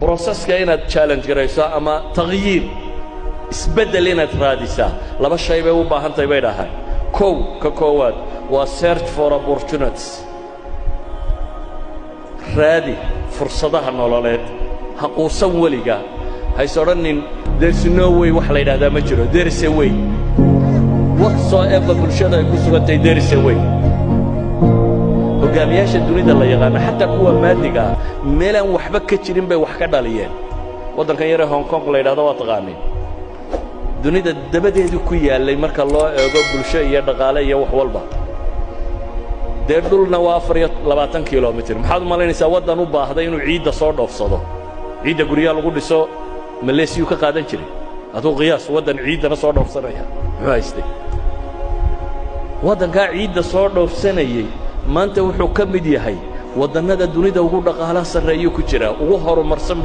بروسسك inaad challenge garayso ama tagyiir isbedel inaad raadisaa laba shay bay u baahan tahay bay dhahay ka koowaad waa search for opportunities raadi fursadaha nololeed ha quusan weliga haysoranin there's no way wax la yiraahdaa ma jiro there is a way whatsoever bulshada ay ku sugantay there is a way hogaamiyaasha dunida la yaqaan xataa kuwa maadiga meelan waxba ka jirin bay wax ka dhaliyeen wadankan yar Hong Kong la yiraahdo waa taqaanay dunida dabadeedu ku yaalay marka loo eego bulsho iyo dhaqaale iyo wax walba deedulna waa 24 kilomitir maxaad malaynaysaa wadan u baahday inuu ciidda soo dhoofsado ciidda guriga lagu dhiso Malaysia ka qaadan jiray adoo qiyaas wadan ciidana soo dhoofsanaya muxuu haystay wadanka ciidda soo dhoofsanayay maanta wuxuu ka mid yahay wadannada dunida ugu dhaqaalaha sareeyo ku jira ugu horumarsan